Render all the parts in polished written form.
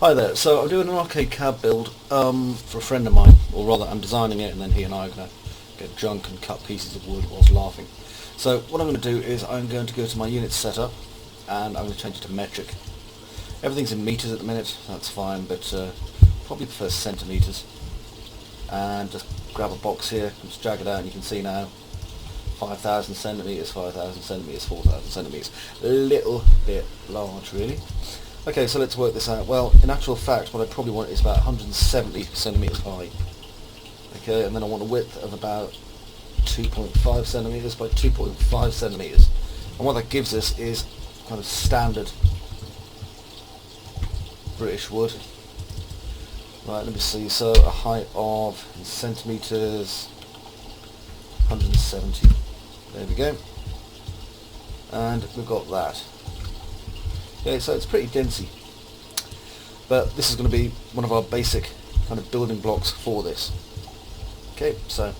Hi there, so I'm doing an arcade cab build for a friend of mine, or rather I'm designing it and then he and I are going to get drunk and cut pieces of wood whilst laughing. So what I'm going to do is I'm going to go to my unit setup and I'm going to change it to metric. Everything's in meters at the minute, that's fine, but probably prefer centimeters. And just grab a box here, and just drag it out and you can see now 5,000 centimeters, 5,000 centimeters, 4,000 centimeters. A little bit large really. Okay, so let's work this out. Well, in actual fact, what I probably want is about 170 centimeters high. Okay, and then I want a width of about 2.5 centimeters by 2.5 centimeters. And what that gives us is kind of standard British wood. Right, let me see. So a height of in centimeters, 170. There we go. And we've got that. Okay, so it's pretty densey, but this is going to be one of our basic kind of building blocks for this. Okay, so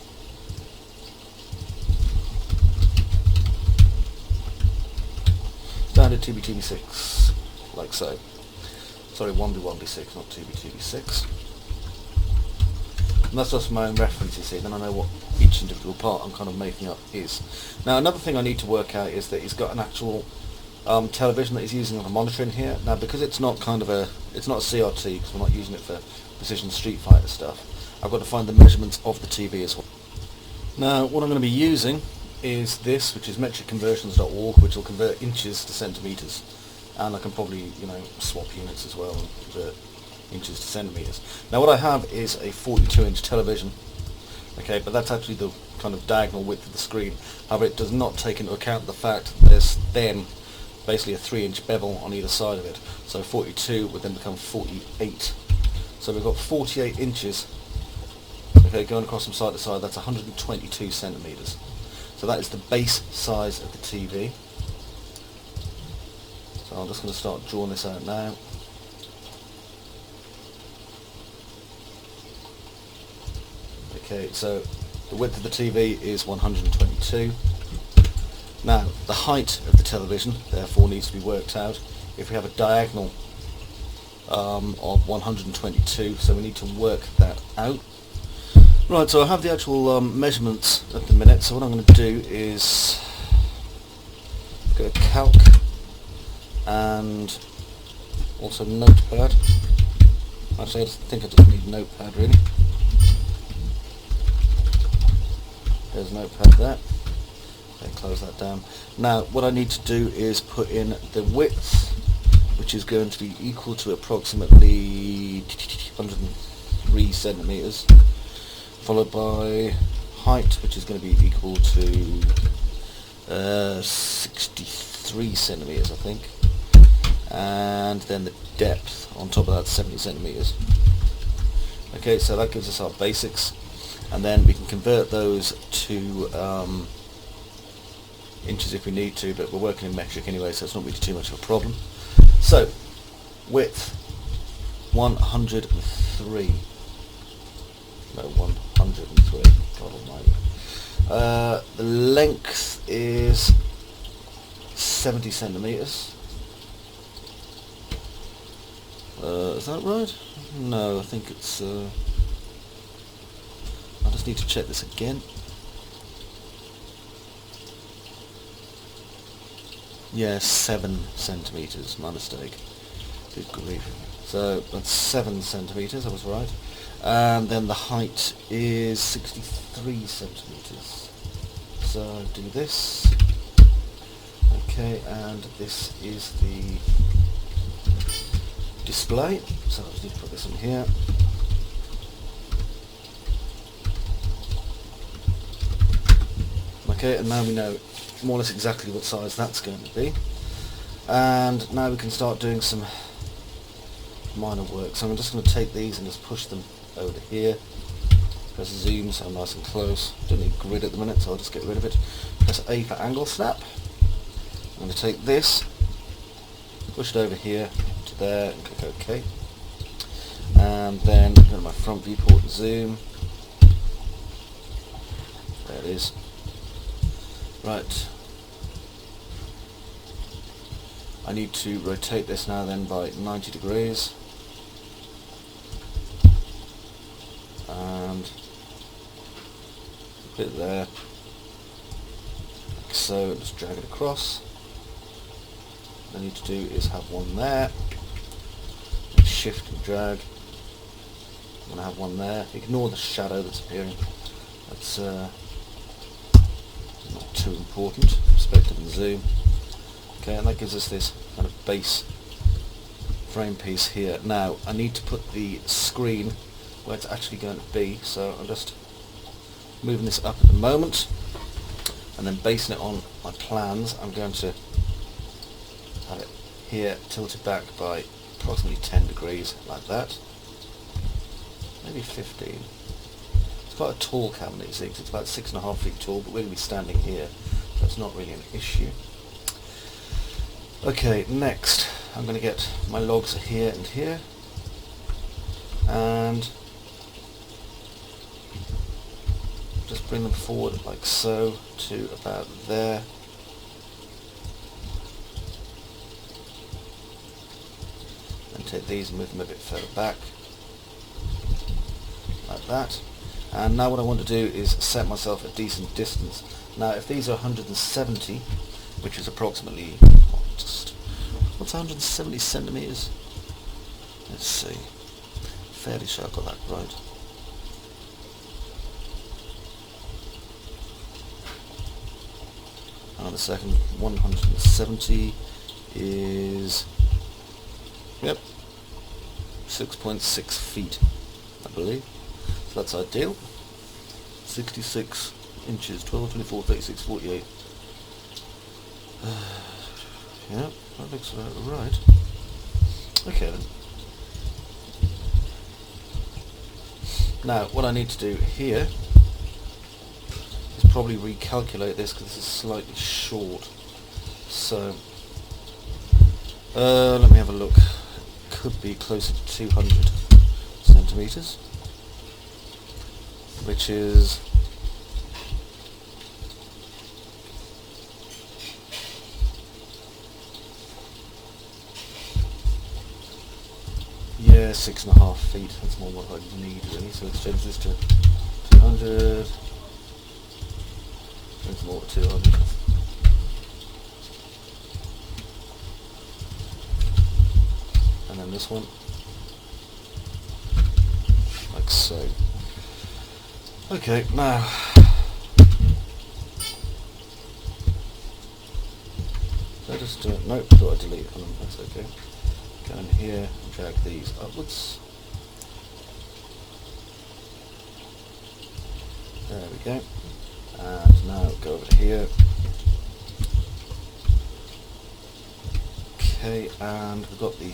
standard 2B2B6, like so. Sorry, 1B1B6, not 2B2B6. And that's just my own reference, you see, then I know what each individual part I'm kind of making up is. Now another thing I need to work out is that he's got an actual television that he's using on a monitor in here. Now because it's not it's not a CRT, because we're not using it for precision Street Fighter stuff, I've got to find the measurements of the TV as well. Now what I'm going to be using is this, which is metricconversions.org, which will convert inches to centimeters, and I can probably swap units as well and convert inches to centimeters. Now what I have is a 42-inch television, okay, but that's actually the kind of diagonal width of the screen. However, it does not take into account the fact that there's then basically a 3-inch bevel on either side of it. So 42 would then become 48. So we've got 48 inches, okay, going across from side to side. That's 122 centimeters. So that is the base size of the TV. So I'm just going to start drawing this out now. Okay, so the width of the TV is 122. Now, the height of the television, therefore, needs to be worked out. If we have a diagonal of 122, so we need to work that out. Right, so I have the actual measurements at the minute, so what I'm going to do is go to Calc and also Notepad. Actually, I think I just need Notepad, really. There's Notepad there. Okay, close that down. Now what I need to do is put in the width, which is going to be equal to approximately 103 centimeters, followed by height, which is going to be equal to 63 centimeters, I think, and then the depth on top of that, 70 centimeters. Okay, so that gives us our basics, and then we can convert those to inches if we need to, but we're working in metric anyway, so it's not really too much of a problem. So width 103, no 103, God almighty. The length is 70 centimeters. Is that right? No, I think it's I just need to check this again. Yeah, 7 centimeters, my mistake. Good grief. So that's 7 centimeters, I was right. And then the height is 63 centimeters. So do this. Okay, and this is the display. So I just need to put this in here. Okay, and now we know more or less exactly what size that's going to be, and now we can start doing some minor work. So I'm just going to take these and just push them over here, press zoom so I'm nice and close. Don't need grid at the minute, so I'll just get rid of it. Press A for angle snap. I'm going to take this, push it over here to there and click OK, and then go to my front viewport and zoom. There it is. Right, I need to rotate this now then by 90 degrees. bit there, like so, just drag it across. What I need to do is have one there, and shift and drag. I'm going to have one there. Ignore the shadow that's appearing. That's not too important. Perspective and zoom. Okay, and that gives us this kind of base frame piece here. Now, I need to put the screen where it's actually going to be, so I'm just moving this up at the moment, and then basing it on my plans, I'm going to have it here tilted back by approximately 10 degrees, like that. Maybe 15. It's quite a tall cabinet, you see, 'cause it's about 6.5 feet tall, but we're going to be standing here, so it's not really an issue. Okay, next I'm going to get my logs here and here, and just bring them forward like so to about there. And take these and move them a bit further back, like that. And now what I want to do is set myself a decent distance. Now if these are 170, which is approximately, what's 170 centimeters? Let's see. Fairly sure I got that right. Hang on a second. 170 is, yep, 6.6 feet, I believe. So that's ideal. 66 inches, 12, 24, 36, 48. Yeah, that looks about right. Okay then. Now, what I need to do here is probably recalculate this because this is slightly short. So, let me have a look. Could be closer to 200 centimeters, which is yeah, 6.5 feet. That's more what I need really. So let's change this to 200. Change more to 200. And then this one, like so. Okay, now I just nope, thought I delete them. That's okay. Go in here and drag these upwards. There we go. And now go over to here. Okay, and we've got the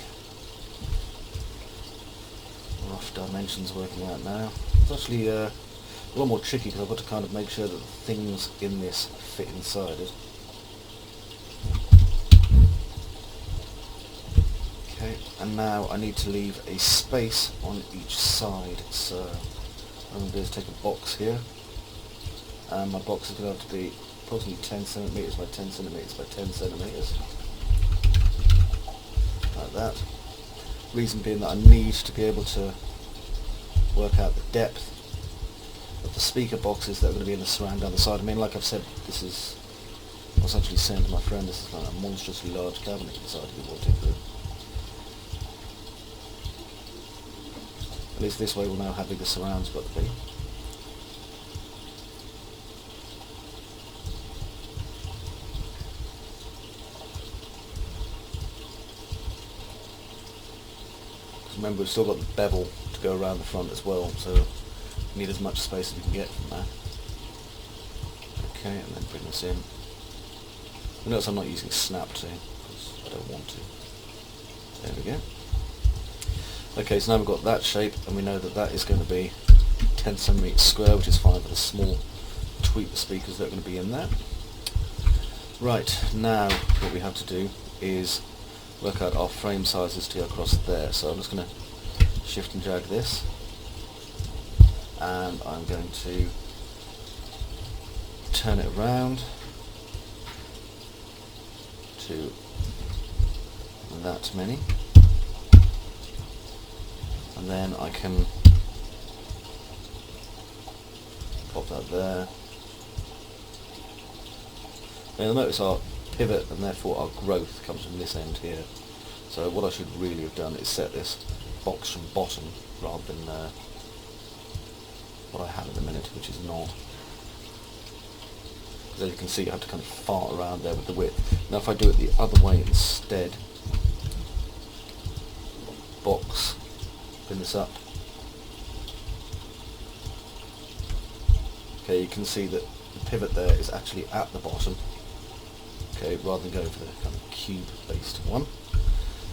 rough dimensions working out now. It's actually a lot more tricky because I've got to kind of make sure that the things in this fit inside it. Okay, and now I need to leave a space on each side, so what I'm going to do is take a box here, and my box is going to have to be approximately 10 centimeters by 10 centimeters by 10 centimeters, like that. Reason being that I need to be able to work out the depth of the speaker boxes that are going to be in the surround down the side. I mean, like I've said, this is, I was actually saying to my friend, this is like a monstrously large cabinet inside of the walked through. At least this way we'll know how big the surround's got to be. Remember, we've still got the bevel to go around the front as well, so we need as much space as we can get from that. Okay, and then bring this in. You notice I'm not using snap to, because I don't want to. There we go. Okay, so now we've got that shape, and we know that that is going to be 10 centimeters square, which is fine for the small tweeter speakers that are going to be in there. Right, now what we have to do is work out our frame sizes to go across there. So I'm just going to shift and drag this, and I'm going to turn it around to that many, and then I can pop that there, Now you'll notice our pivot and therefore our growth comes from this end here. So what I should really have done is set this box from bottom rather than what I have at the minute, which is not. Because as you can see, I have to kind of fart around there with the width. Now if I do it the other way instead, box, pin this up. Okay, you can see that the pivot there is actually at the bottom. Okay, rather than going for the kind of cube-based one.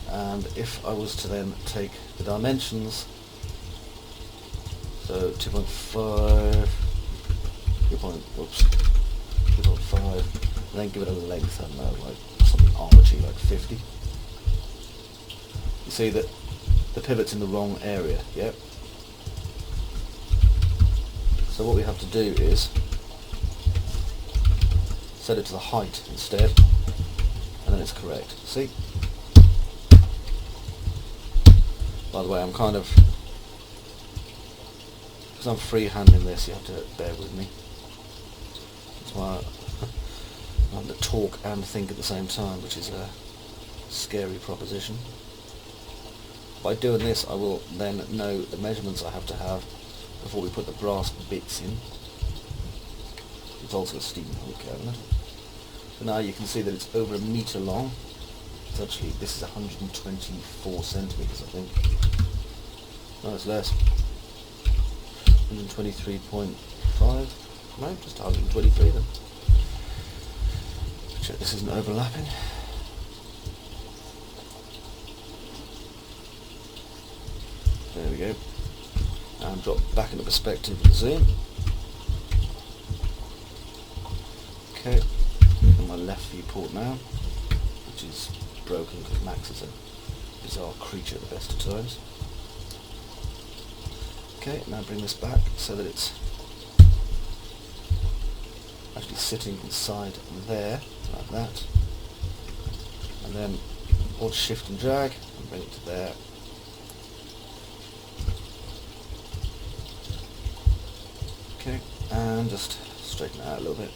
And if I was to then take the dimensions, so 2.5, 2.5, and then give it a length, I don't know, like something arbitrary, like 50. You see that the pivot's in the wrong area, yep. So what we have to do is set it to the height instead, and then it's correct. See? By the way, I'm kind of, because I'm freehanding this, you have to bear with me. That's why I have to talk and think at the same time, which is a scary proposition. By doing this, I will then know the measurements I have to have before we put the brass bits in. It's also a steampunk cabinet. So now you can see that it's over 1 metre long. It's actually, this is 124 centimetres, I think. No, it's less. 123.5. No, just 123 then. Check this isn't overlapping. There we go. And drop back into perspective and zoom. Okay, on my left viewport now, which is broken because Max is a bizarre creature at the best of times. Okay, now bring this back so that it's actually sitting inside there, like that. And then hold shift and drag and bring it to there. Okay, and just straighten it out a little bit.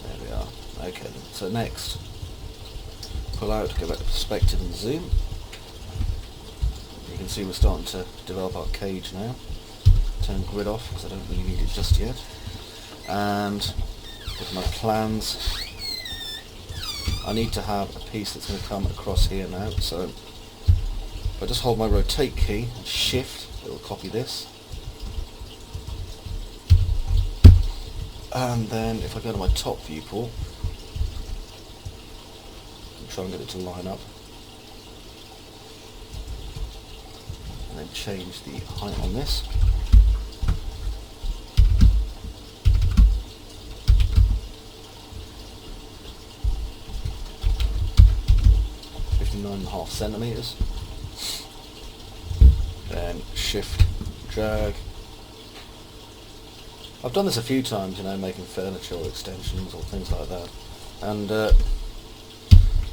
There we are. Okay then. So next, pull out, go back to perspective and zoom. You can see we're starting to develop our cage now. Turn grid off because I don't really need it just yet. And with my plans, I need to have a piece that's going to come across here now. So if I just hold my rotate key and shift, it will copy this. And then if I go to my top viewport, and try and get it to line up, and then change the height on this. .5 centimeters. Then shift, drag. I've done this a few times, you know, making furniture or extensions or things like that, and I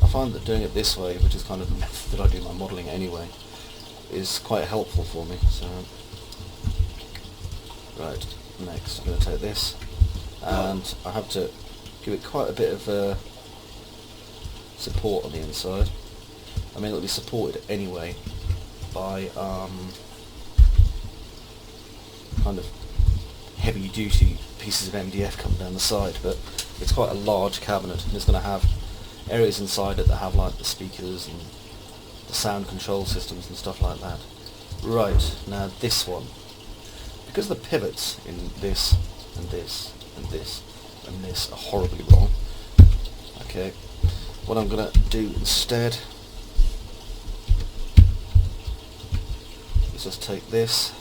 find that doing it this way, which is kind of the method that I do my modelling anyway, is quite helpful for me. So, right, next I'm going to take this, and I have to give it quite a bit of support on the inside. I mean, it'll be supported anyway by kind of heavy duty pieces of MDF coming down the side, but it's quite a large cabinet and it's going to have areas inside it that have like the speakers and the sound control systems and stuff like that. Right, now this one, because the pivots in this and this and this and this are horribly wrong, okay, what I'm going to do instead is just take this,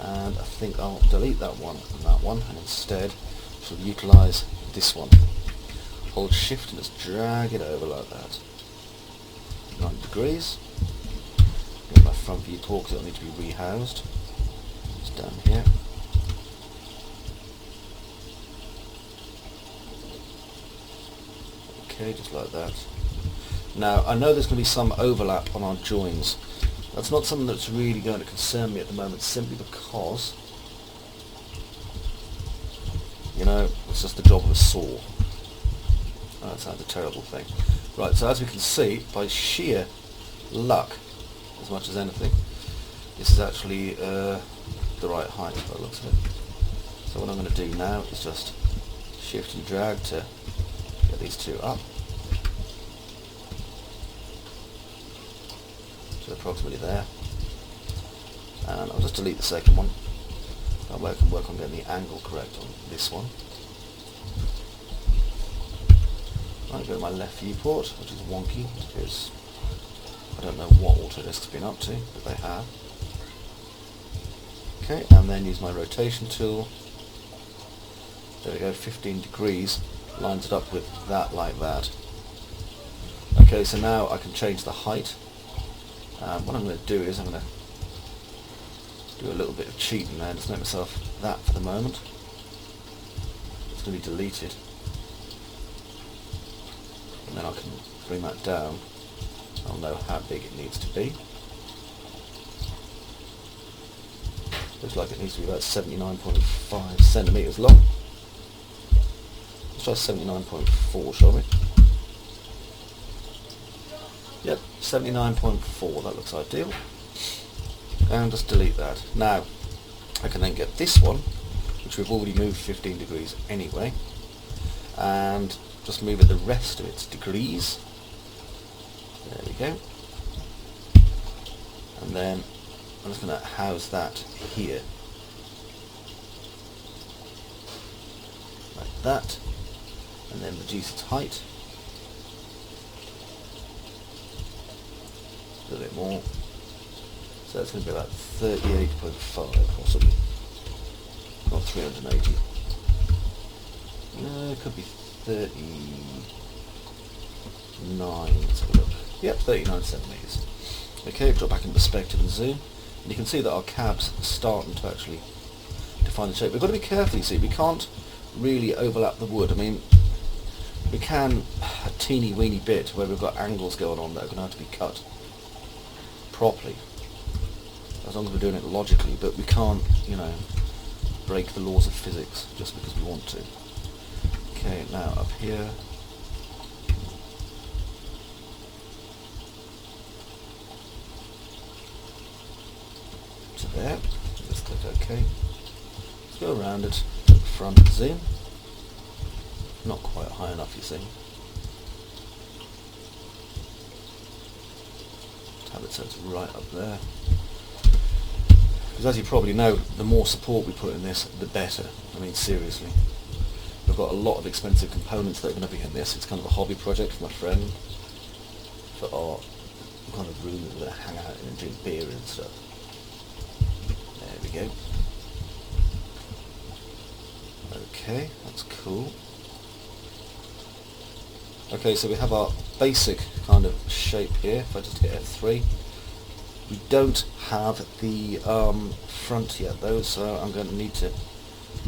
and I think I'll delete that one and instead shall utilise this one. Hold shift and just drag it over like that. 90 degrees. Get my front viewport because it'll need to be rehoused. It's down here. Okay, just like that. Now I know there's going to be some overlap on our joins. That's not something that's really going to concern me at the moment, simply because you know, it's just the job of a saw. Oh, that sounds a terrible thing. Right, so as we can see, by sheer luck, as much as anything, this is actually the right height by the looks of it. So what I'm going to do now is just shift and drag to get these two up to approximately there, and I'll just delete the second one. That way I can work on getting the angle correct on this one. I'll go to my left viewport, which is wonky because I don't know what Autodesk's been up to, but they have. Okay, and then use my rotation tool. There we go, 15 degrees, lines it up with that like that. Okay, so now I can change the height. What I'm going to do is I'm going to do a little bit of cheating there, just make myself that for the moment. It's going to be deleted. And then I can bring that down. I'll know how big it needs to be. Looks like it needs to be about 79.5 centimetres long. Let's try 79.4, shall we? Yep, 79.4, that looks ideal. And just delete that. Now, I can then get this one, which we've already moved 15 degrees anyway, and just move it the rest of its degrees. There we go. And then I'm just going to house that here. Like that. And then reduce its height. A little bit more. So it's going to be about 38.5 possibly. Not 380. No, it could be 39. Let's have a look. Yep, 39 centimetres. Okay, drop back in perspective and zoom. And you can see that our cab's starting to actually define the shape. We've got to be careful, you see. We can't really overlap the wood. I mean, we can a teeny weeny bit where we've got angles going on that are going to have to be cut properly, as long as we're doing it logically, but we can't, you know, break the laws of physics just because we want to. Okay, now up here, to there, just click OK. Let's go around it to the front zoom. Not quite high enough, you see. Have it so it's right up there. Because as you probably know, the more support we put in this, the better. I mean, seriously. We've got a lot of expensive components that are going to be in this. It's kind of a hobby project for my friend, for our kind of room that we're going to hang out in and drink beer and stuff. There we go. Okay, that's cool. Okay, so we have our basic kind of shape here. If I just hit F3, we don't have the front yet though, so I'm going to need to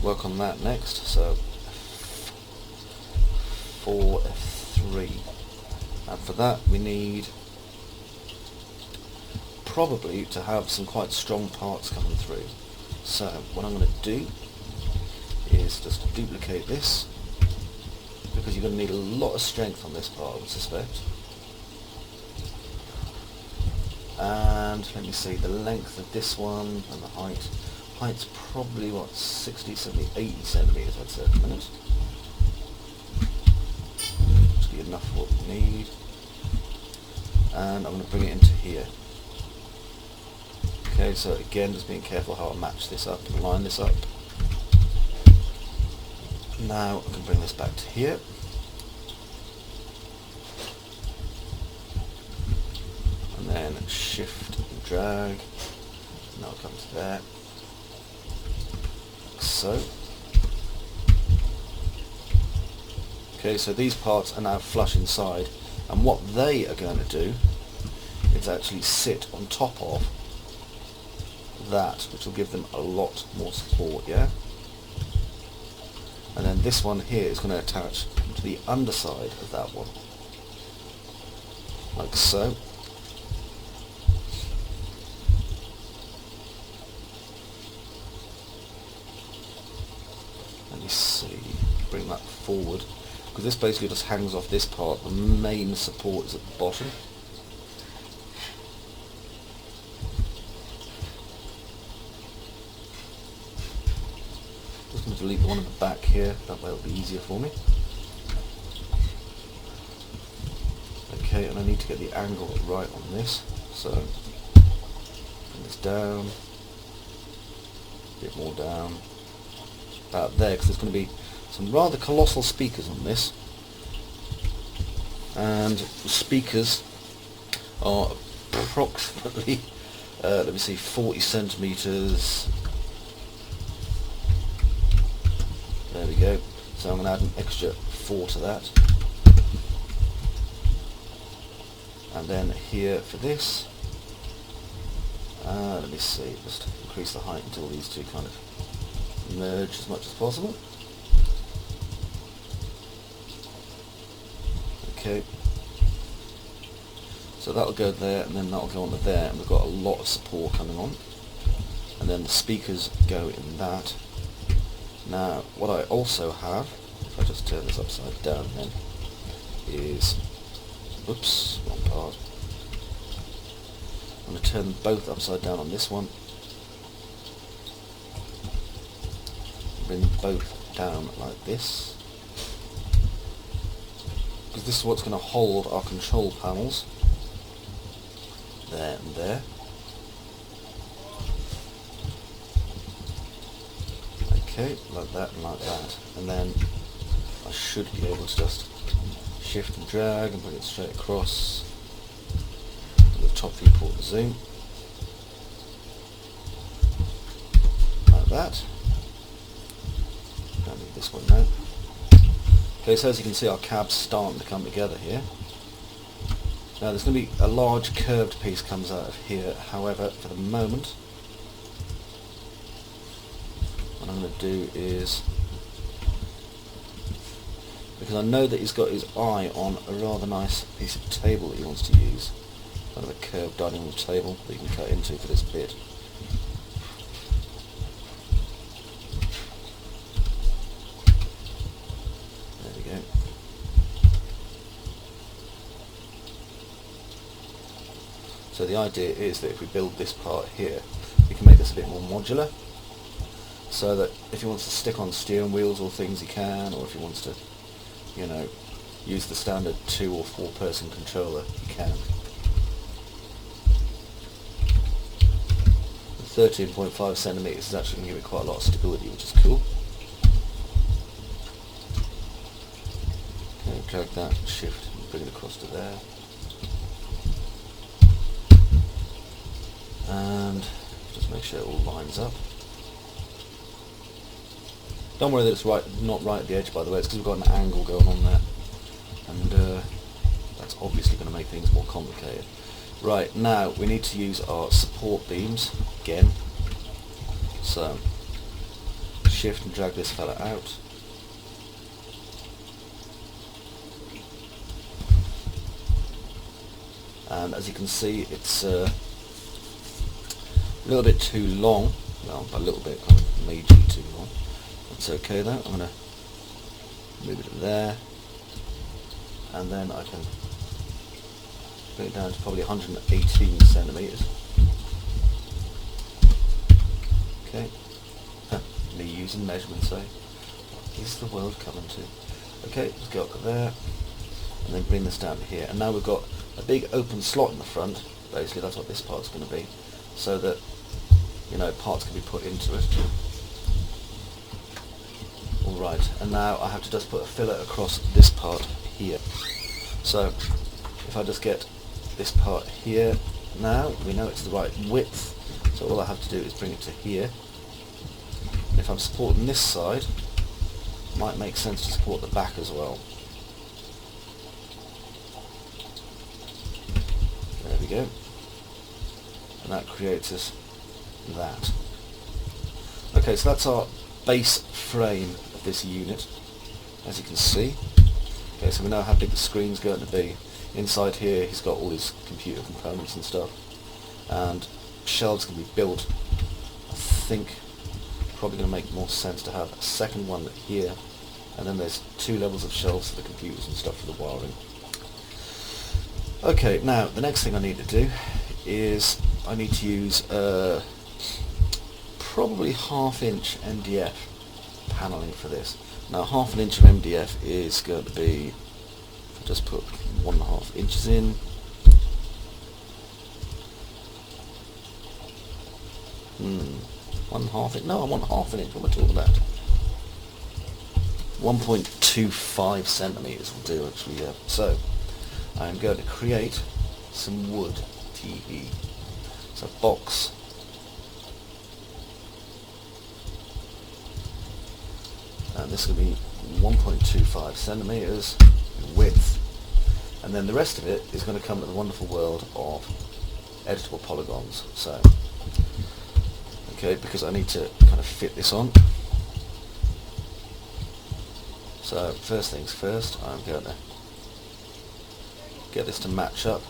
work on that next. So F4, F3, and for that we need probably to have some quite strong parts coming through. So what I'm going to do is just duplicate this, because you're going to need a lot of strength on this part, I would suspect. And let me see, the length of this one and the height. Height's probably, what, 60, 70, 80 centimetres, I'd say at the minute. Just be enough for what we need. And I'm going to bring it into here. Okay, so again, just being careful how I match this up and line this up. Now I can bring this back to here. And then shift and drag. Now I'll come to there. Like so. Okay, so these parts are now flush inside, and what they are going to do is actually sit on top of that, which will give them a lot more support, yeah? And then this one here is going to attach to the underside of that one, like so. And me see, bring that forward, because this basically just hangs off this part. The main support is at the bottom. Just going to delete the one at the back here, that way it'll be easier for me. Okay, and I need to get the angle right on this, so bring this down, a bit more down, about there, because there's going to be some rather colossal speakers on this, and the speakers are approximately, let me see, 40 centimeters. There we go. So I'm going to add an extra 4 to that. And then here for this, let me see, just increase the height until these two kind of merge as much as possible. Okay. So that'll go there, and then that'll go onto there, and we've got a lot of support coming on. And then the speakers go in that. Now, what I also have, if I just turn this upside down then, is, oops, wrong part. I'm going to turn them both upside down on this one. Bring them both down like this. Because this is what's going to hold our control panels. There and there. Okay, like that and like that. And then I should be able to just shift and drag and bring it straight across to the top viewport and zoom. Like that. Don't need this one now. Okay, so as you can see, our cab's starting to come together here. Now there's going to be a large curved piece comes out of here, however, for the moment, what I'm going to do is, because I know that he's got his eye on a rather nice piece of table that he wants to use, kind of a curved dining room table that you can cut into for this bit. There we go. So the idea is that if we build this part here, we can make this a bit more modular, so that if he wants to stick on steering wheels or things he can, or if he wants to, you know, use the standard 2 or 4 person controller, he can. The 13.5 centimeters is actually going to give it quite a lot of stability, which is cool. Okay, drag that, shift, and bring it across to there. And just make sure it all lines up. Don't worry that it's not right at the edge, by the way, it's because we've got an angle going on there, and that's obviously going to make things more complicated. Right, now we need to use our support beams again, so shift and drag this fella out. And as you can see, it's a little bit too long, well, a little bit, majorly too long. That's okay though. I'm going to move it there, and then I can bring it down to probably 118 centimeters. Okay, me using measurements, eh? What is the world coming to? Okay, let's go up there, and then bring this down to here, and now we've got a big open slot in the front. Basically, that's what this part's going to be, so that, you know, parts can be put into it. Alright, and now I have to just put a fillet across this part here. So, if I just get this part here, now we know it's the right width, so all I have to do is bring it to here. And if I'm supporting this side, it might make sense to support the back as well. There we go. And that creates us that. Okay, so that's our base frame of this unit, as you can see. Okay, so we know how big the screen's going to be. Inside here he's got all his computer components and stuff, and shelves can be built, I think, probably going to make more sense to have a second one here, and then there's 2 levels of shelves for the computers and stuff for the wiring. Okay, now the next thing I need to do is I need to use probably 1/2 inch MDF paneling for this. Now 1/2 inch of MDF is going to be, if I just put 1.5 inches in, I want 1/2 inch, what am I talking about? 1.25 centimeters will do actually, yeah. So I'm going to create some wood TV. So box, and this is going to be 1.25 centimeters in width, and then the rest of it is going to come to the wonderful world of editable polygons. So okay, because I need to kind of fit this on. So first things first, I'm going to get this to match up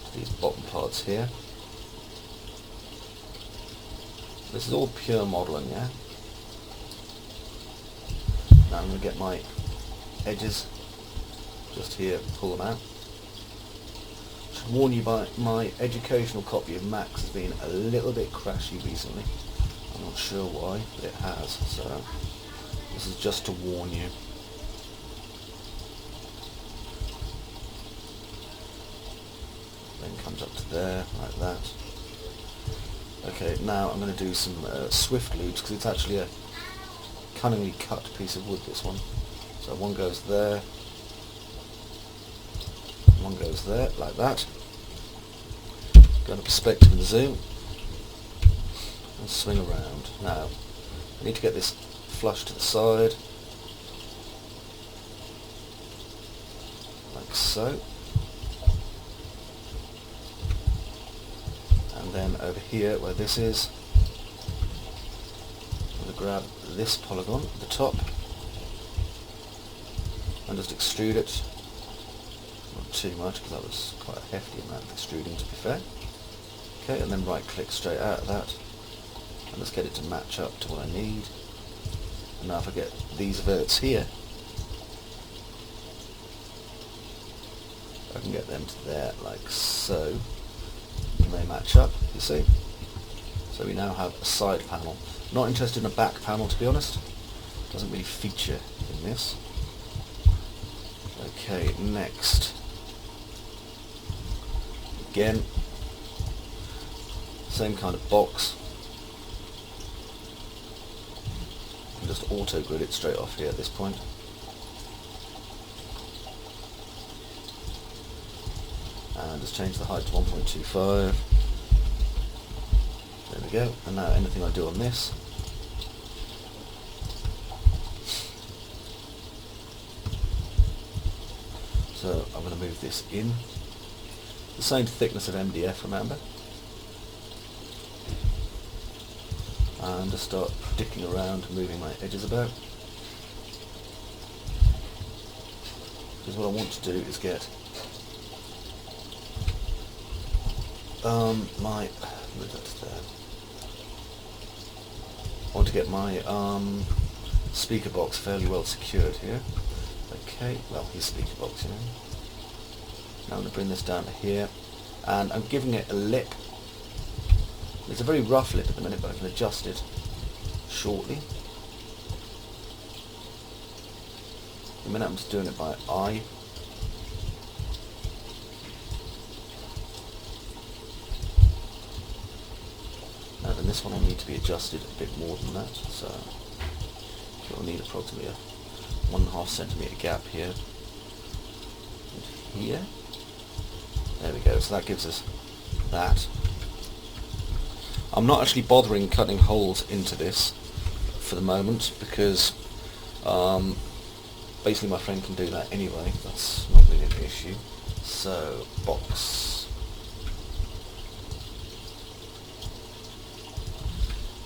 to these bottom parts here. This is all pure modelling, yeah? Now I'm going to get my edges just here, pull them out. Should warn you, my educational copy of Max has been a little bit crashy recently. I'm not sure why, but it has, so this is just to warn you. Then comes up to there, like that. Okay, now I'm going to do some swift loops, because it's actually a cunningly cut piece of wood, this one. So one goes there, one goes there, like that. Go to perspective and zoom, and swing around. Now, I need to get this flush to the side, like so. And then over here, where this is, I'm going to grab this polygon at the top and just extrude it. Not too much, because that was quite a hefty amount of extruding, to be fair. Okay, and then right click straight out of that, and let's get it to match up to what I need. And now if I get these verts here, I can get them to there, like so. And they match up, you see. So we now have a side panel. Not interested in a back panel, to be honest. Doesn't really feature in this. Okay, next. Again, same kind of box. And just auto grid it straight off here at this point. And just change the height to 1.25. There we go. And now anything I do on this, so I'm going to move this in. The same thickness of MDF, remember. And just start dicking around, moving my edges about. Because what I want to do is get I want to get my speaker box fairly well secured here. Okay, well, his speaker box, you know. Now I'm going to bring this down to here, and I'm giving it a lip. It's a very rough lip at the minute, but I can adjust it shortly. At the minute I'm just doing it by eye. Now then, this one will need to be adjusted a bit more than that, so you'll need approximately a 1.5 centimetre gap here and here. There we go, so that gives us that. I'm not actually bothering cutting holes into this for the moment, because basically my friend can do that anyway. That's not really an issue. So, box.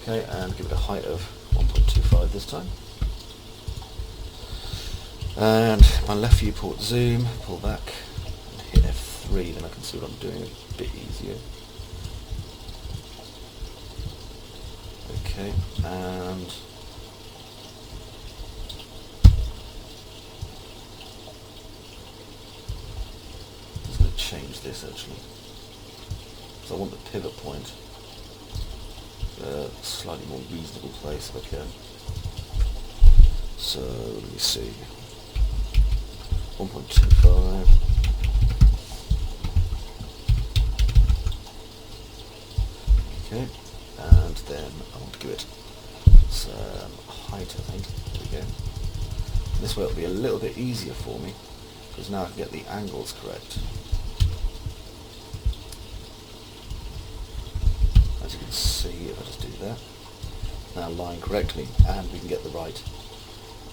Okay, and give it a height of 1.25 this time. And my left viewport zoom, pull back and hit F3, then I can see what I'm doing a bit easier. Okay, and I'm just going to change this actually, because I want the pivot point slightly more reasonable place if I can. So let me see, 1.25. Okay, and then I want to give it some height, I think. There we go. This way it'll be a little bit easier for me, because now I can get the angles correct. As you can see, if I just do that, now line correctly, and we can get the right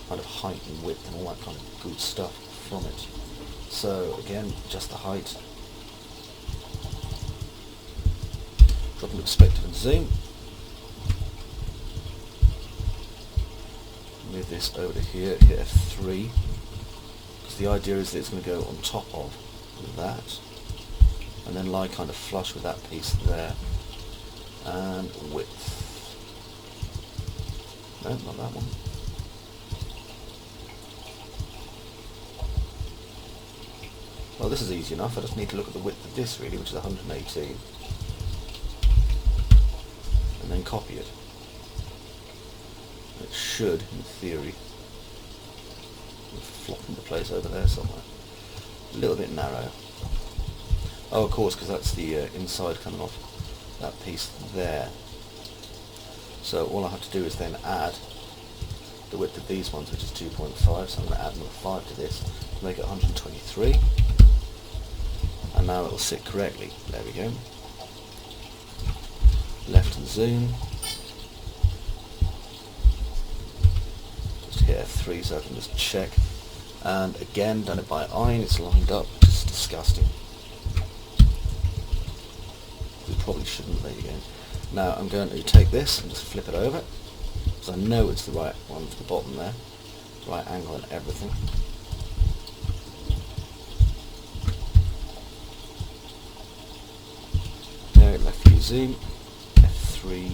kind of height and width and all that kind of good stuff from it. So again, just the height. Drop into perspective and zoom. Move this over to here, hit F3, because the idea is that it's going to go on top of that, and then lie kind of flush with that piece there. And width. No, not that one. Well, this is easy enough. I just need to look at the width of this really, which is 118. And then copy it. It should, in theory, flop into place over there somewhere. A little bit narrow. Oh, of course, because that's the inside coming off that piece there. So all I have to do is then add the width of these ones, which is 2.5, so I'm going to add another 5 to this to make it 123, and now it will sit correctly. There we go. Left and zoom. Just hit F3 so I can just check, and again done it by eye, and it's lined up. It's disgusting. We probably shouldn't. There you go. Now I'm going to take this and just flip it over, because I know it's the right one to the bottom there, right angle and everything. There, left view zoom, F3,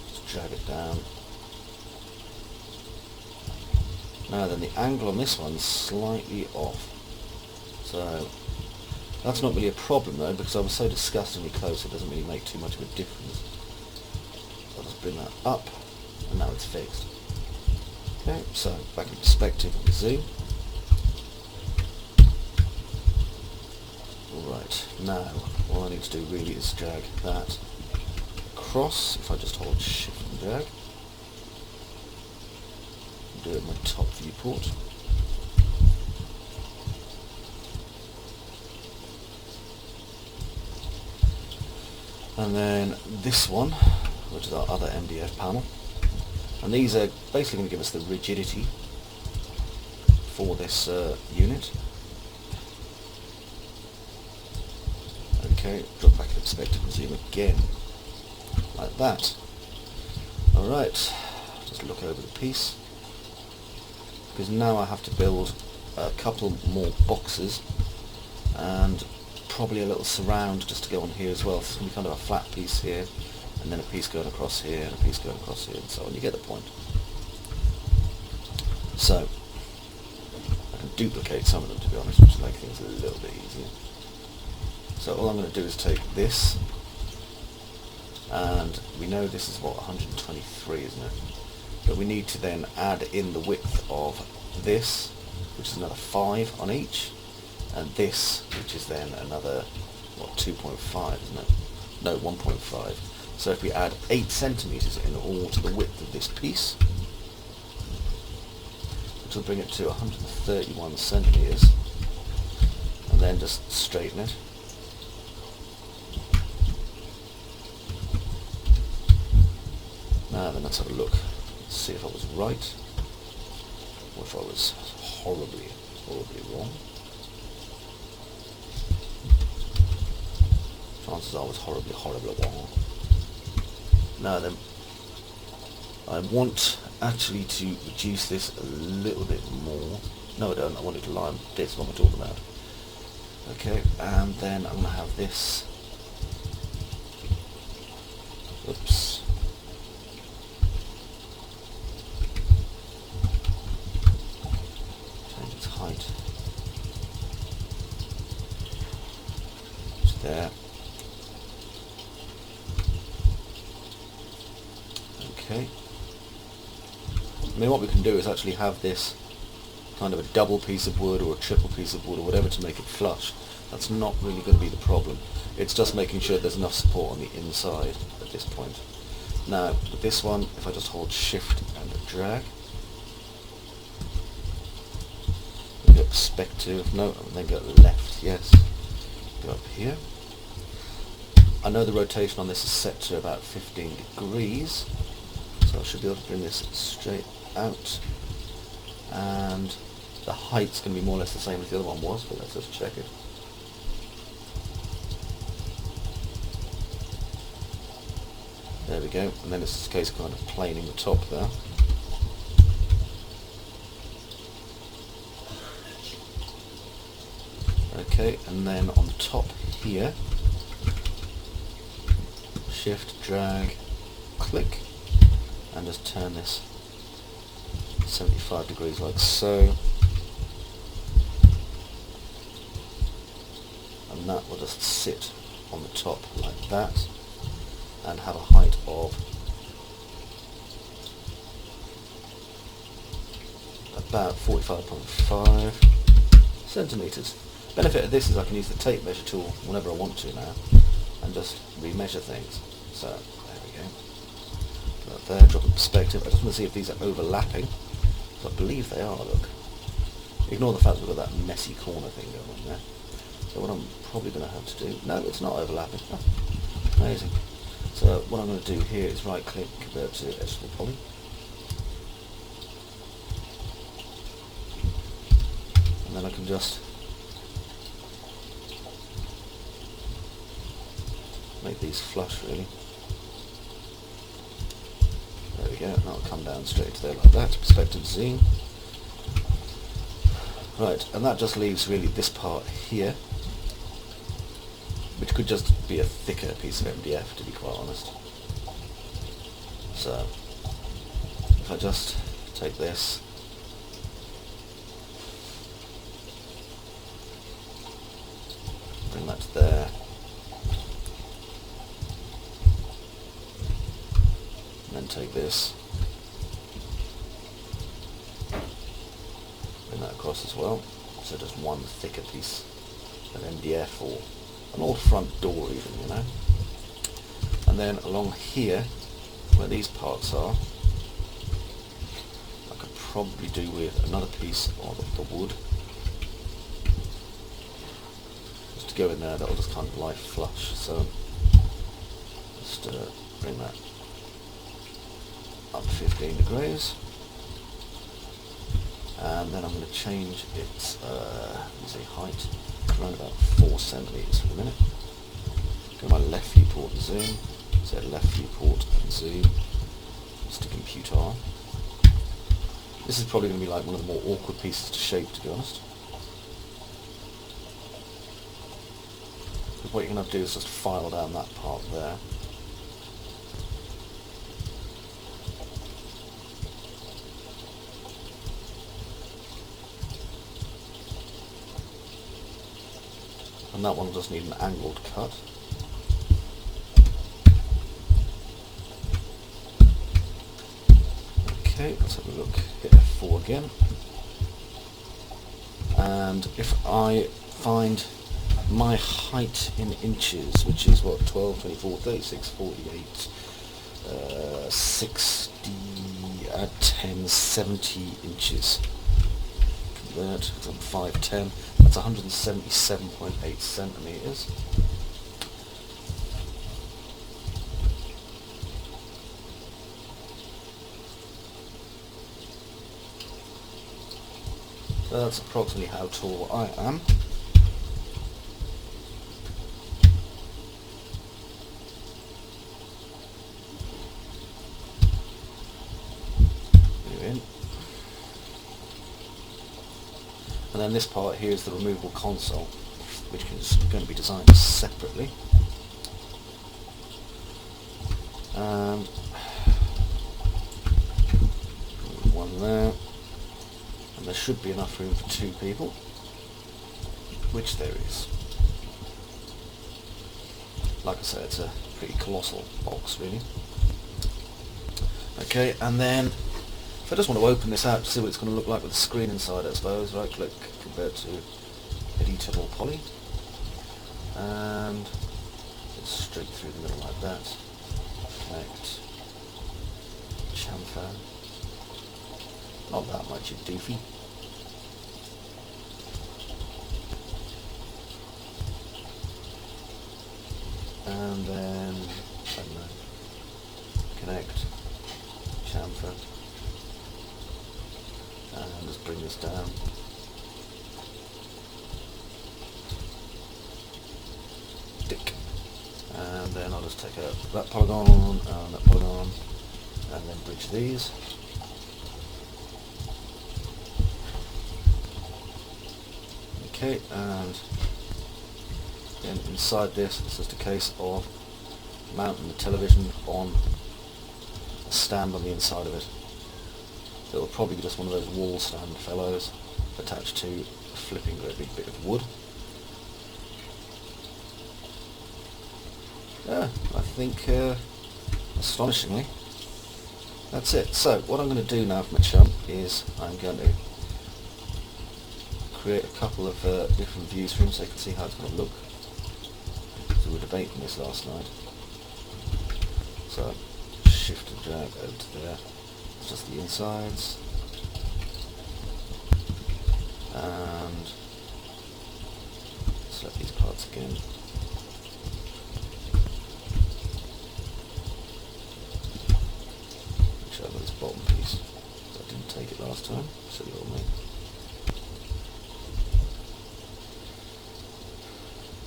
just drag it down. Now then, the angle on this one's slightly off, so that's not really a problem though, because I was so disgustingly close it doesn't really make too much of a difference. I'll just bring that up, and now it's fixed. Okay, so back in perspective and zoom. Alright, now all I need to do really is drag that across. If I just hold shift and drag, do it in my top viewport. And then this one, which is our other MDF panel, and these are basically going to give us the rigidity for this unit. Okay, drop back to perspective and zoom again, like that. Alright, just look over the piece, because now I have to build a couple more boxes and probably a little surround just to go on here as well. So it's going to be kind of a flat piece here, and then a piece going across here, and a piece going across here, and so on. You get the point. So I can duplicate some of them, to be honest, which will make things a little bit easier. So all I'm going to do is take this, and we know this is what, 123, isn't it? But we need to then add in the width of this, which is another 5 on each, and this, which is then another, what, 2.5, isn't it? No, 1.5. So if we add 8 centimeters in all to the width of this piece, which will bring it to 131 centimeters, and then just straighten it. Now then, let's have a look. Let's see if I was right, or if I was horribly wrong. Chances are I was horribly wrong. Now then, I want actually to reduce this a little bit more. No I don't, I want it to lie on this, what I'm talking about. Okay, and then I'm going to have this, oops, there. Okay. I mean, what we can do is actually have this kind of a double piece of wood or a triple piece of wood or whatever to make it flush. That's not really going to be the problem. It's just making sure there's enough support on the inside at this point. Now, with this one, if I just hold shift and drag, we go perspective, no, and then go left, yes. Go up here. I know the rotation on this is set to about 15 degrees, so I should be able to bring this straight out. And the height's going to be more or less the same as the other one was, but let's just check it. There we go, and then it's a case of kind of planing the top there. Okay, and then on the top here, shift, drag, click, and just turn this 75 degrees like so. And that will just sit on the top like that, and have a height of about 45.5 centimetres. Benefit of this is I can use the tape measure tool whenever I want to now and just remeasure things. So there we go. Put that there, drop in perspective. I just want to see if these are overlapping. So I believe they are, look. Ignore the fact that we've got that messy corner thing going on there. So what I'm probably going to have to do... No, it's not overlapping. Oh, amazing. So what I'm going to do here is right click, convert to editable poly. And then I can just make these flush really. There we go, and that'll come down straight to there like that, perspective zoom. Right, and that just leaves really this part here, which could just be a thicker piece of MDF, to be quite honest. So, if I just take this, bring that to there, and then take this, bring that across as well, so just one thicker piece of MDF or an old front door even, you know. And then along here, where these parts are, I could probably do with another piece of the wood. Just to go in there, that'll just kind of light flush. So just bring that up 15 degrees. And then I'm going to change its height around about 4 centimeters for the minute. Go to my left viewport and zoom. So left viewport and zoom. Just to compute R. This is probably going to be like one of the more awkward pieces to shape, to be honest. Because what you're going to have to do is just file down that part there. And that one will just need an angled cut. Okay, let's have a look. Hit F4 again. And if I find my height in inches, which is what, 12, 24, 36, 48, 60, add 10, 70 inches. Convert, because I'm 5'10", that's 177.8 centimetres. So that's approximately how tall I am. And then this part here is the removable console, which is going to be designed separately. And one there. And there should be enough room for 2 people, which there is. like I said, it's a pretty colossal box really. Okay, and then if I just want to open this out to see what it's going to look like with the screen inside, I suppose, right click, convert to editable poly, and it's straight through the middle like that. Connect, chamfer, not that much, you doofy. And then, I don't know, connect, chamfer, and just bring this down. Dick. And then I'll just take out that polygon and that polygon, and then bridge these. Okay, and then inside this, it's just a case of mounting the television on a stand on the inside of it. So it'll probably be just one of those wall stand fellows attached to a flipping great big bit of wood. Yeah, I think astonishingly that's it. So what I'm going to do now for my chump is I'm going to create a couple of different views for him so you can see how it's going to look. So we were debating this last night. So shift and drag over to there. It's just the insides. And select these parts again. Make sure I've got this bottom piece. I didn't take it last time. Silly old me.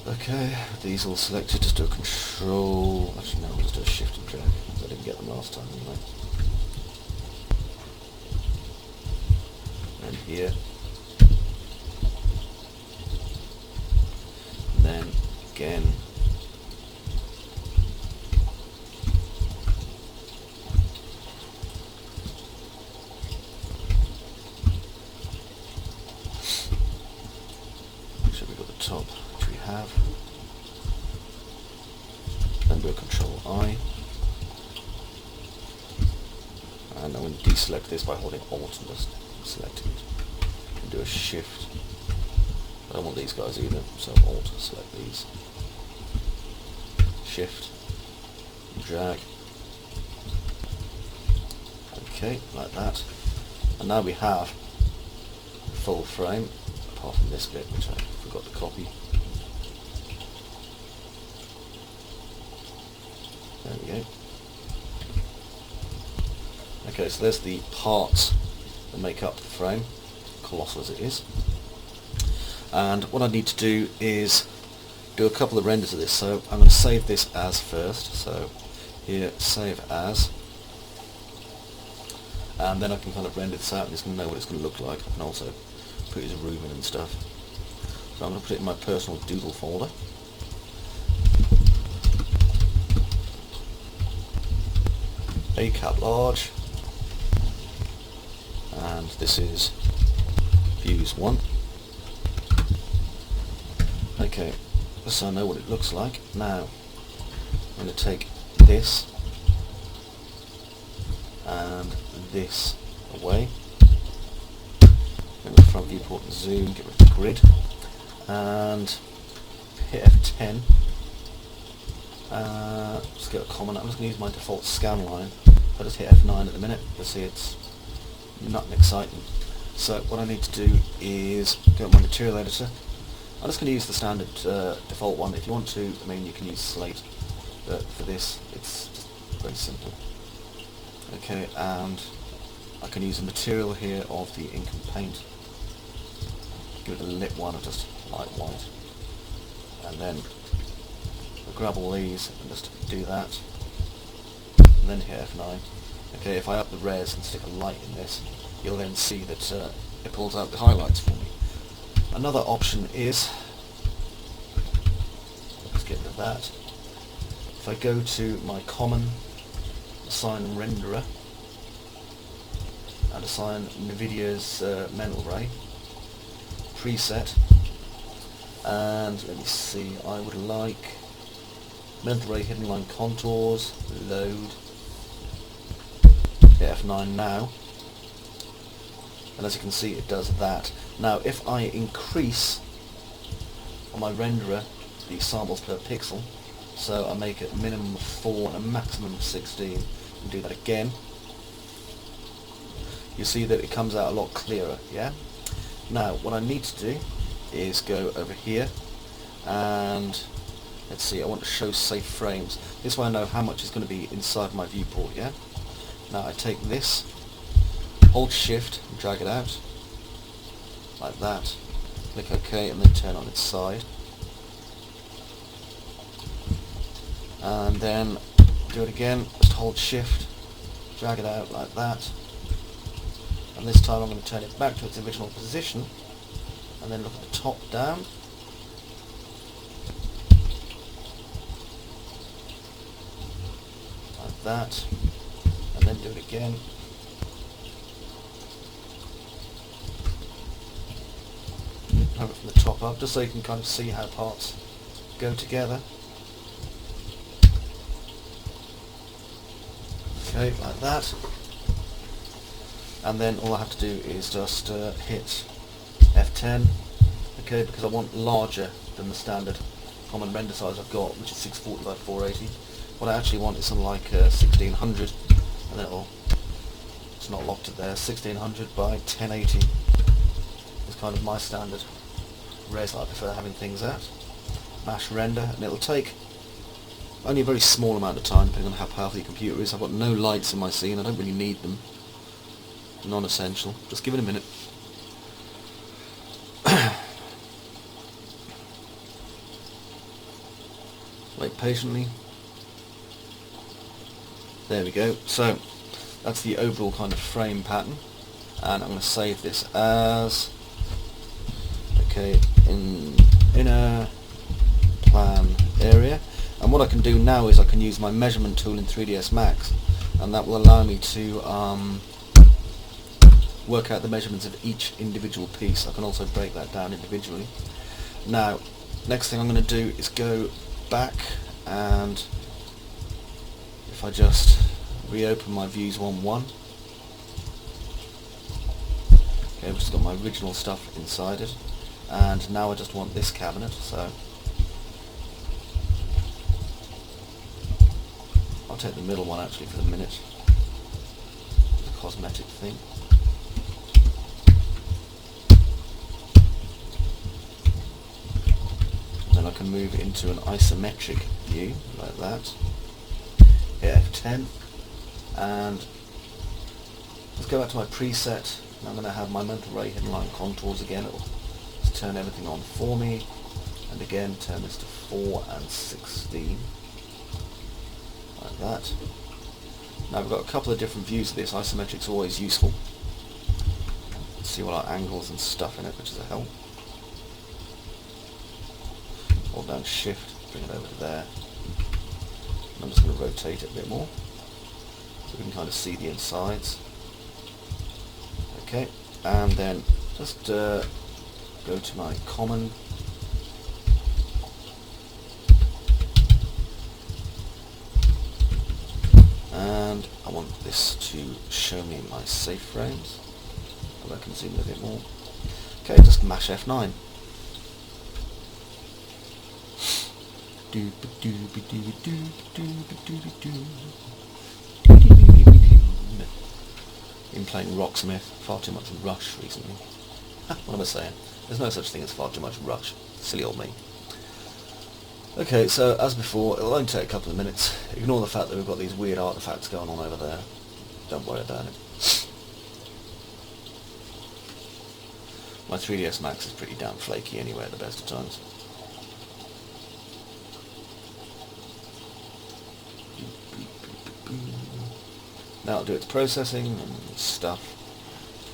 Okay, these all selected, just do a control, actually no, I'll just do a shift and drag, because I didn't get them last time anyway. And here. And then, again. Make sure we've got the top. Have, then do a control I, and I'm going to deselect this by holding Alt and just selecting it, and do a shift. I don't want these guys either, so Alt, select these, shift, and drag, okay, like that, and now we have full frame, apart from this bit which I forgot to copy. There we go. Okay, so there's the parts that make up the frame, colossal as it is. And what I need to do is do a couple of renders of this. So I'm going to save this as first. So here, save as. And then I can kind of render this out and it's going to know what it's going to look like. I can also put his room in and stuff. So I'm going to put it in my personal doodle folder. A cap large, and this is views 1. Okay, so I know what it looks like. Now I'm going to take this and this away. Go to the front viewport and zoom, get rid of the grid, and hit F10. Just get a comment. I'm just going to use my default scan line. If I just hit F9 at the minute, you'll see it's nothing exciting. So what I need to do is go to my material editor. I'm just going to use the standard default one. If you want to, I mean, you can use Slate, but for this, it's just very simple. Okay, and I can use a material here of the ink and paint. Give it a lit one of just light white, and then I'll grab all these and just do that, and then hit F9. Okay, if I up the res and stick a light in this, you'll then see that it pulls out the highlights for me. Another option is, let's get rid of that. If I go to my common, assign renderer, and assign NVIDIA's mental ray preset, and let me see, I would like mental ray hidden line contours, load, hit F9 now, and as you can see it does that. Now if I increase on my renderer the samples per pixel, so I make it minimum of 4 and a maximum of 16, and do that again, you see that it comes out a lot clearer, yeah? Now what I need to do is go over here and let's see, I want to show safe frames. This way I know how much is going to be inside my viewport, yeah? Now I take this, hold shift and drag it out like that, click OK and then turn on its side, and then do it again, just hold shift, drag it out like that, and this time I'm going to turn it back to its original position and then look at the top down, like that, and then do it again, have it from the top up, just so you can kind of see how parts go together. Okay, like that, and then all I have to do is just hit F10, okay, because I want larger than the standard common render size I've got, which is 640 by 480. What I actually want is something like 1600, and then it's not locked at there, 1600 by 1080 is kind of my standard res I prefer having things at. Mash render, and it'll take only a very small amount of time depending on how powerful your computer is. I've got no lights in my scene, I don't really need them, non-essential, just give it a minute. Wait patiently. There we go. So that's the overall kind of frame pattern, and I'm going to save this as in inner plan area. And what I can do now is I can use my measurement tool in 3ds Max, and that will allow me to work out the measurements of each individual piece. I can also break that down individually. Now, next thing I'm going to do is go back, and if I just reopen my views 1.1, okay, I've just got my original stuff inside it, and now I just want this cabinet, so I'll take the middle one actually for the minute, the cosmetic thing. Then I can move into an isometric view like that. Hit F10, and let's go back to my preset. And I'm going to have my mental ray hidden line contours again. It'll just turn everything on for me, and again turn this to 4 and 16 like that. Now I've got a couple of different views of this. Isometric's always useful. See what our angles and stuff in it, which is a help. Hold down shift, bring it over to there. I'm just going to rotate it a bit more so we can kind of see the insides. Okay, and then just go to my common, and I want this to show me my safe frames, and I can zoom in a bit more. Okay, just mash F9. Been playing Rocksmith, far too much Rush recently. What am I saying? There's no such thing as far too much Rush. Silly old me. Okay, so as before, it'll only take a couple of minutes. Ignore the fact that we've got these weird artifacts going on over there. Don't worry about it. My 3ds Max is pretty damn flaky anyway at the best of times. Now it'll do its processing and stuff.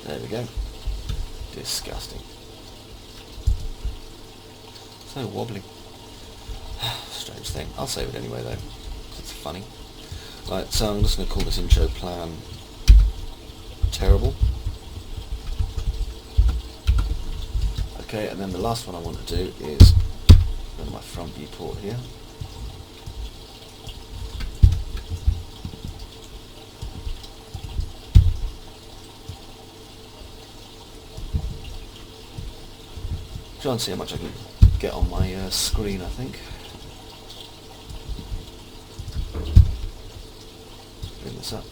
There we go. Disgusting. So wobbly. Strange thing. I'll save it anyway though, 'cause it's funny. Right, so I'm just going to call this intro plan terrible. Okay, and then the last one I want to do is go to my front viewport here. Try and see how much I can get on my screen, I think. Bring this up.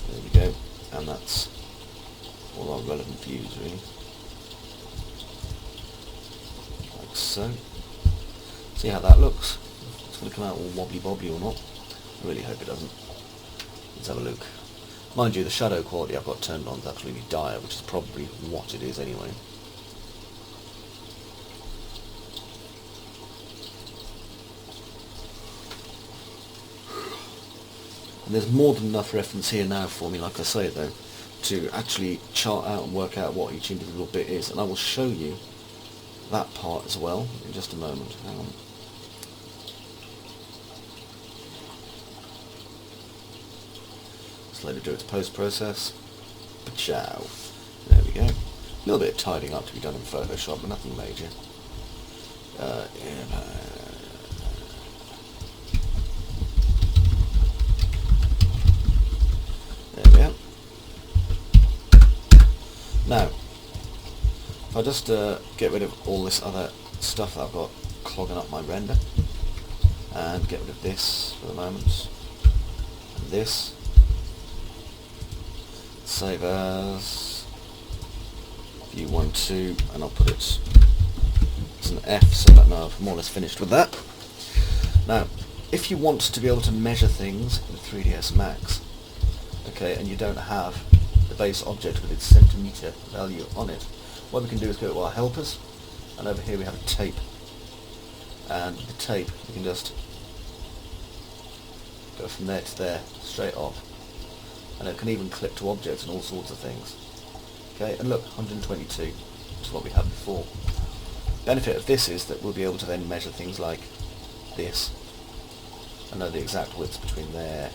There we go, and that's all our relevant views really. Like so. See how that looks? It's going to come out all wobbly bobbly or not. I really hope it doesn't. Let's have a look. Mind you, the shadow quality I've got turned on is absolutely dire, which is probably what it is anyway. And there's more than enough reference here now for me, like I say though, to actually chart out and work out what each individual bit is, and I will show you that part as well in just a moment. Hang on. Just let it do its post-process. Ciao. There we go. A little bit of tidying up to be done in Photoshop, but nothing major. There we are. Now, if I just get rid of all this other stuff that I've got clogging up my render, and get rid of this for the moment, and this, save as view 1, 2, and I'll put it as an F so that now I've more or less finished with that. Now, if you want to be able to measure things in 3ds Max, okay, and you don't have the base object with its centimetre value on it, what we can do is go to our helpers, and over here we have a tape, and the tape we can just go from there to there straight off, and it can even clip to objects and all sorts of things. Okay, and look, 122, which is what we had before. Benefit of this is that we'll be able to then measure things like this and know the exact widths between there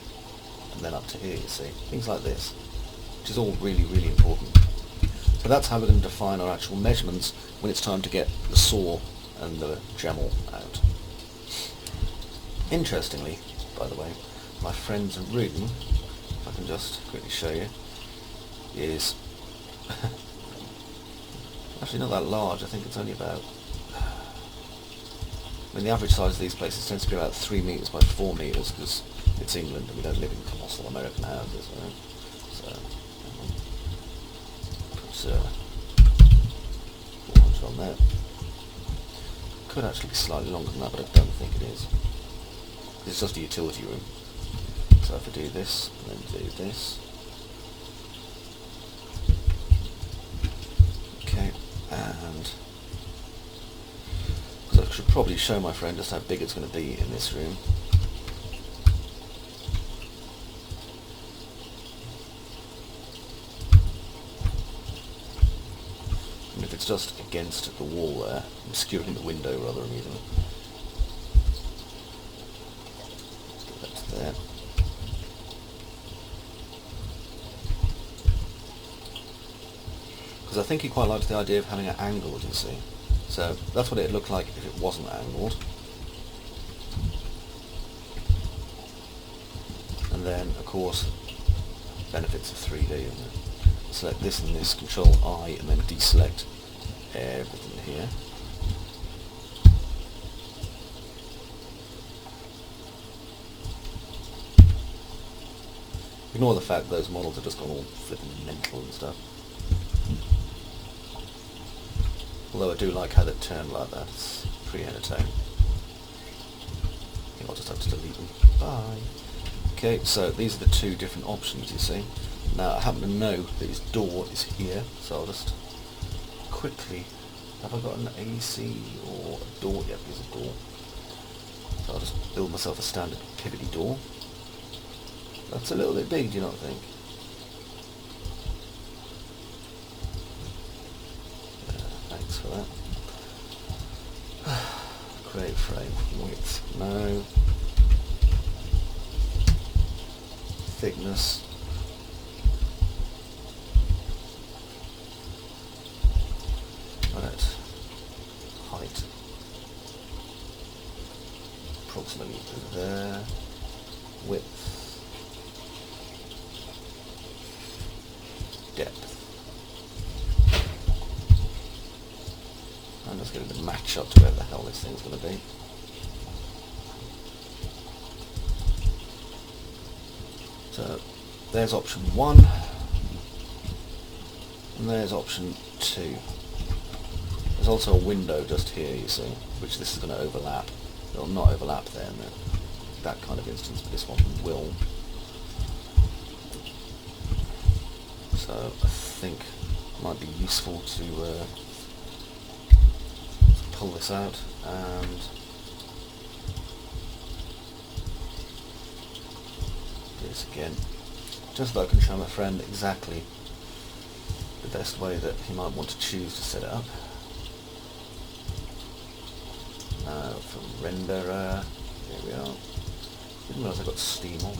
and then up to here, you see, things like this, which is all really, really important. So that's how we're going to define our actual measurements when it's time to get the saw and the Dremel out. Interestingly, by the way, my friend's room, if I can just quickly show you, is actually not that large. I think it's only about, I mean, the average size of these places tends to be about 3 metres by 4 metres because it's England and we don't live in colossal American houses, right? So, put 400 on there. Could actually be slightly longer than that, but I don't think it is. It's just a utility room. So if I do this, and then do this. Okay, and so I should probably show my friend just how big it's going to be in this room. And if it's just against the wall there, obscuring the window rather immediately. Get that to there. Because I think he quite likes the idea of having it angled, you see. So that's what it'd look like if it wasn't angled. And then, of course, benefits of 3D. And select this and this, Control I, and then deselect everything here. Ignore the fact those models have just gone all flipping mental and stuff. Although I do like how they're turned like that, it's pretty entertaining. I think I'll just have to delete them. Bye. Okay, so these are the two different options, you see. Now I happen to know that his door is here, so I'll just quickly, have I got an AC or a door? Yep, there's a door. So I'll just build myself a standard pivoty door. That's a little bit big, do you not think? Thanks for that. Create frame width, no. Thickness. Right. Height. Approximately there. Width. match up to where the hell this thing's going to be. So there's option 1, and there's option 2. There's also a window just here, you see, which this is going to overlap. It'll not overlap there in that kind of instance, but this one will. So I think it might be useful to pull this out and do this again, just so I can show my friend exactly the best way that he might want to choose to set it up. Now from renderer, here we are. Didn't realise I got Steam on.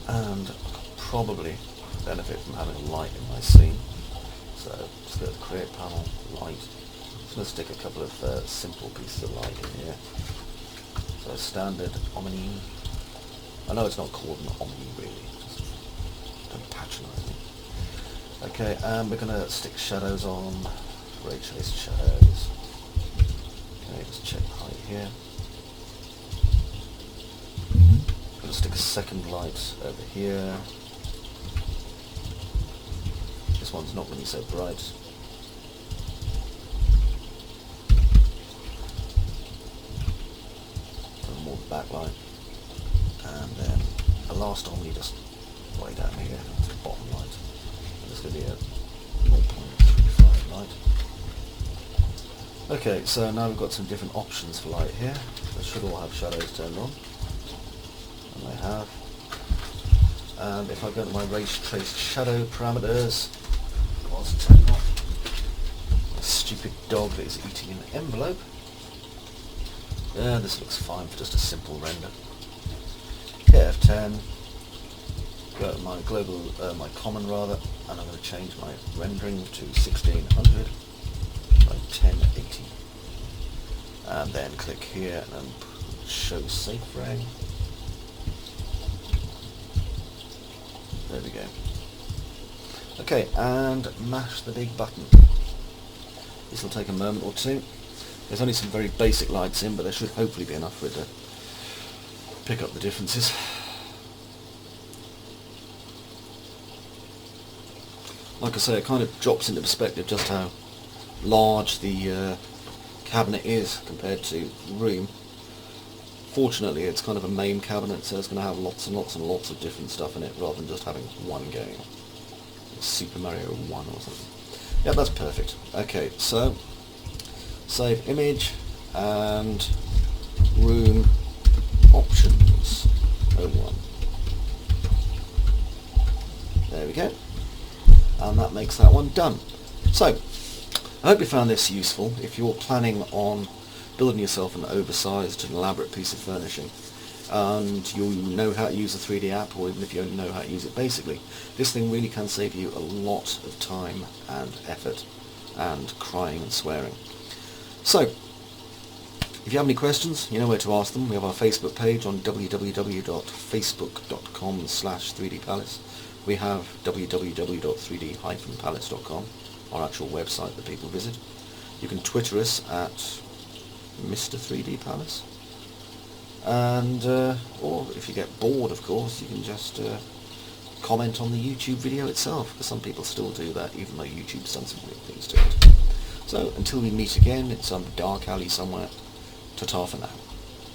And I could probably benefit from having a light in my scene. So let's go to the create panel, light. I'm just going to stick a couple of simple pieces of light in here. So standard Omni. I know it's not called an Omni really, just don't patronise me. Okay, and we're going to stick shadows on, ray trace shadows. Okay, let's check the height here. I'm going to stick a second light over here. This one's not really so bright. And more backlight. And then a last Omni just way down here, to the bottom light. And there's going to be a 0.35 light. Okay, so now we've got some different options for light here. They should all have shadows turned on. And they have. And if I go to my ray trace shadow parameters, let's turn off a stupid dog that is eating an envelope. Yeah, this looks fine for just a simple render. KF10, go to my global, my common rather, and I'm going to change my rendering to 1600 by 1080. And then click here and show safe frame. There we go. Okay, and mash the big button. This will take a moment or two. There's only some very basic lights in, but there should hopefully be enough for it to pick up the differences. Like I say, it kind of drops into perspective just how large the cabinet is compared to the room. Fortunately, it's kind of a MAME cabinet, so it's going to have lots and lots and lots of different stuff in it, rather than just having one game. Super Mario 1 or something. Yeah, that's perfect. Okay, so save image and room options 01. There we go. And that makes that one done. So, I hope you found this useful. If you're planning on building yourself an oversized and elaborate piece of furnishing, and you know how to use a 3D app, or even if you don't know how to use it basically, this thing really can save you a lot of time and effort and crying and swearing. So, if you have any questions, you know where to ask them. We have our Facebook page on www.facebook.com/3dpalace. We have www.3d-palace.com, our actual website that people visit. You can Twitter us at Mr. 3D Palace. And or if you get bored, of course, you can just comment on the YouTube video itself, because some people still do that, even though YouTube's done some weird things to it. So until we meet again in some dark alley somewhere, ta-ta for now.